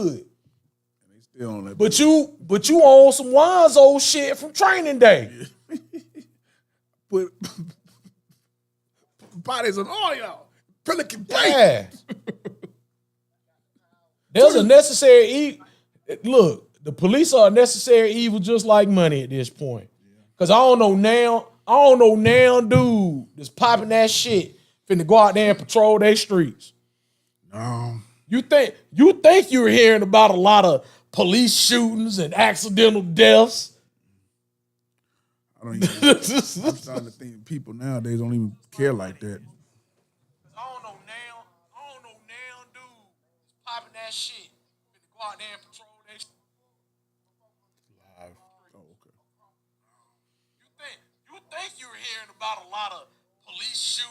hood. Still on that But you own some Lonzo shit from Training Day. Put bodies on all y'all. Pelican Bay. Yeah. There's a necessary evil. Look, the police are a necessary evil just like money at this point. Because I don't know now, dude that's popping that shit finna go out there and patrol their streets. No. You think you're hearing about a lot of police shootings and accidental deaths? I'm starting to think people nowadays don't even care like that. I don't know now, dude that's popping that shit finna go out there and patrol their streets. Live. Oh, okay. You think you're hearing about a lot of police shooting?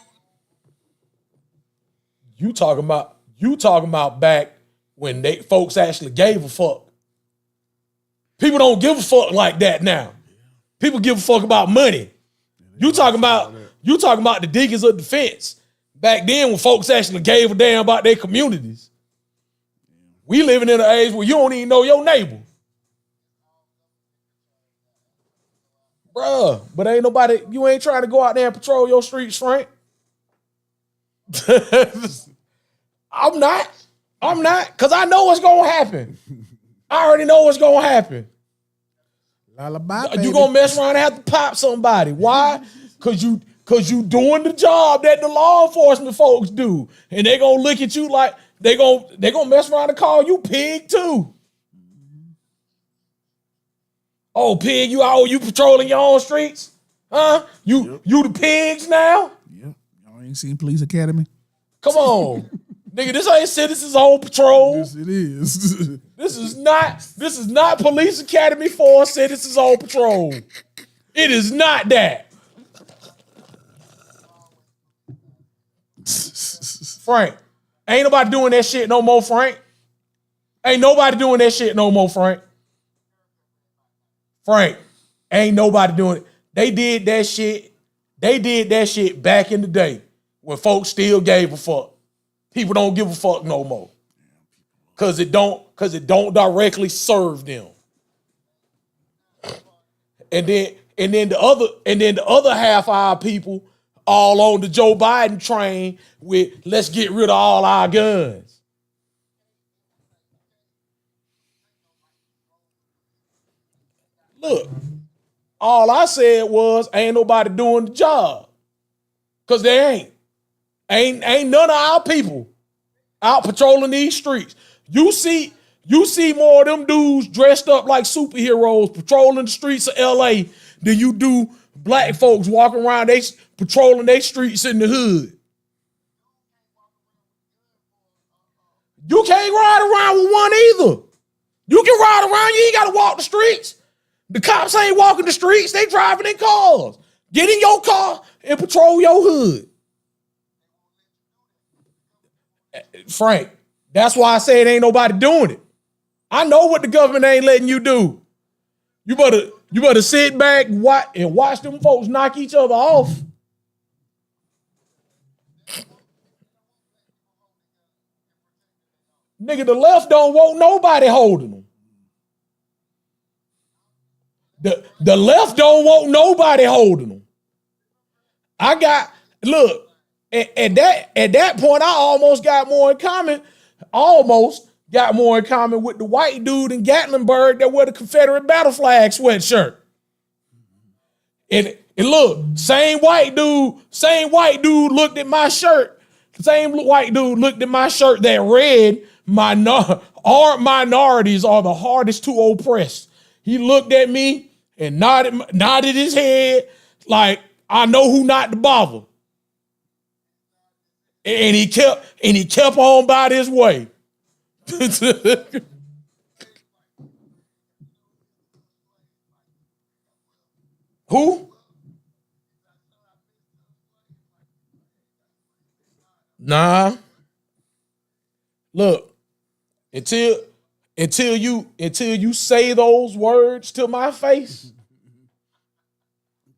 You talking about back when folks actually gave a fuck. People don't give a fuck like that now. People give a fuck about money. You talking about the diggers of defense. Back then when folks actually gave a damn about their communities. We living in an age where you don't even know your neighbor. Bruh, but ain't nobody, you ain't trying to go out there and patrol your streets, Frank. I'm not, because I know what's going to happen. I already know what's going to happen. Lullaby, baby. You going to mess around and have to pop somebody. Why? Because you doing the job that the law enforcement folks do. And they going to look at you like, they gonna mess around and call you pig too. Oh, pig, you patrolling your own streets? Huh? You the pigs now? Yep. Y'all ain't seen Police Academy? Come on. Nigga, this ain't Citizens on Patrol. Yes, it is. This is not Police Academy 4 Citizens on Patrol. It is not that. Frank, ain't nobody doing that shit no more, Frank. Ain't nobody doing that shit no more, Frank. Frank, ain't nobody doing it. They did that shit back in the day when folks still gave a fuck. People don't give a fuck no more. Cause it don't directly serve them. And then the other half of our people all on the Joe Biden train with let's get rid of all our guns. Look, all I said was ain't nobody doing the job. Cause they ain't. Ain't none of our people out patrolling these streets. You see more of them dudes dressed up like superheroes patrolling the streets of LA than you do black folks walking around patrolling their streets in the hood. You can't ride around with one either. You can ride around, you ain't gotta walk the streets. The cops ain't walking the streets, they driving in cars. Get in your car and patrol your hood. Frank, that's why I said ain't nobody doing it. I know what the government ain't letting you do. You better sit back and watch them folks knock each other off. Nigga, the left don't want nobody holding them. The left don't want nobody holding them. At that point, I almost got more in common with the white dude in Gatlinburg that wear the Confederate battle flag sweatshirt. And look, same white dude looked at my shirt. Same white dude looked at my shirt that read, "Our minorities are the hardest to oppress." He looked at me and nodded his head like, I know who not to bother. And he kept on by this way. Who? Nah. Look, until you say those words to my face.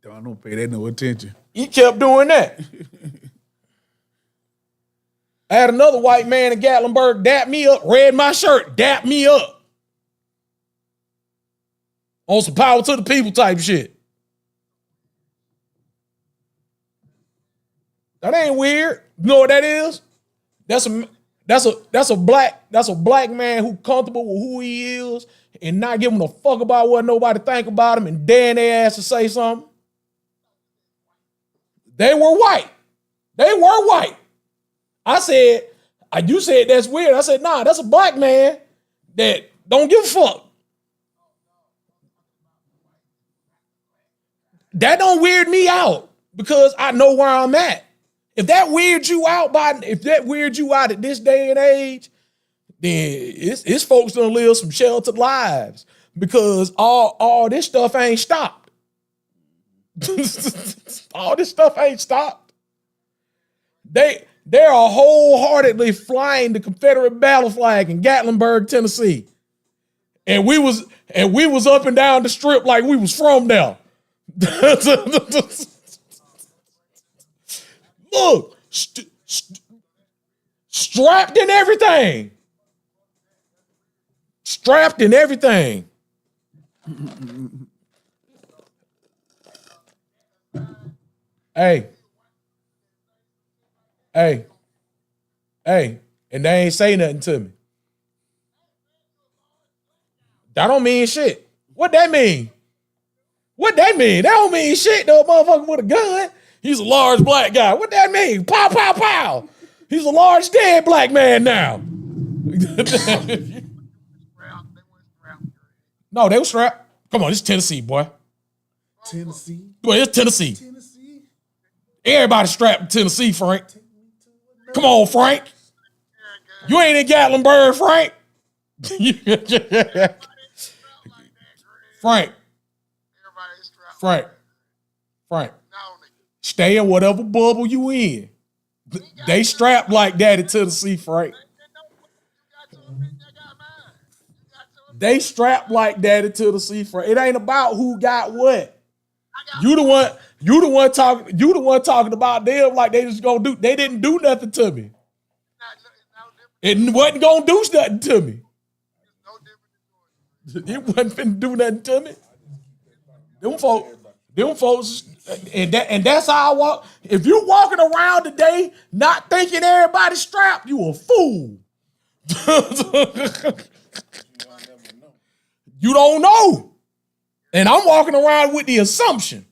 Don't pay that no attention. He kept doing that. I had another white man in Gatlinburg dap me up, read my shirt, dap me up. On some power to the people type shit. That ain't weird. You know what that is? That's a black man who comfortable with who he is and not giving a fuck about what nobody think about him and daring their ass to say something. They were white. They were white. I said, you said that's weird. I said, nah, that's a black man that don't give a fuck. That don't weird me out because I know where I'm at. If that weirds you out at this day and age, then it's folks gonna live some sheltered lives because all this stuff ain't stopped. All this stuff ain't stopped. They are wholeheartedly flying the Confederate battle flag in Gatlinburg, Tennessee. And we was up and down the strip like we was from there. Look, strapped in everything. Strapped in everything. Hey, and they ain't say nothing to me. That don't mean shit. What that mean? What that mean? That don't mean shit, though, motherfucker with a gun. He's a large black guy. What that mean? Pow, pow, pow. He's a large dead black man now. No, they were strapped. Come on, this is Tennessee, boy. Tennessee. Boy, it's Tennessee. Tennessee. Everybody strapped in Tennessee, Frank. Come on, Frank. You ain't in Gatlinburg, Frank. Frank. Stay in whatever bubble you in. They strapped like that in Tennessee, Frank. They strapped like that in Tennessee, Frank. It ain't about who got what. You the one talking about them like they just gonna do. They didn't do nothing to me. It wasn't gonna do nothing to me. It wasn't finna do nothing to me. Them folks, and that's how I walk. If you walking around today not thinking everybody's strapped, you a fool. You don't know. And I'm walking around with the assumption.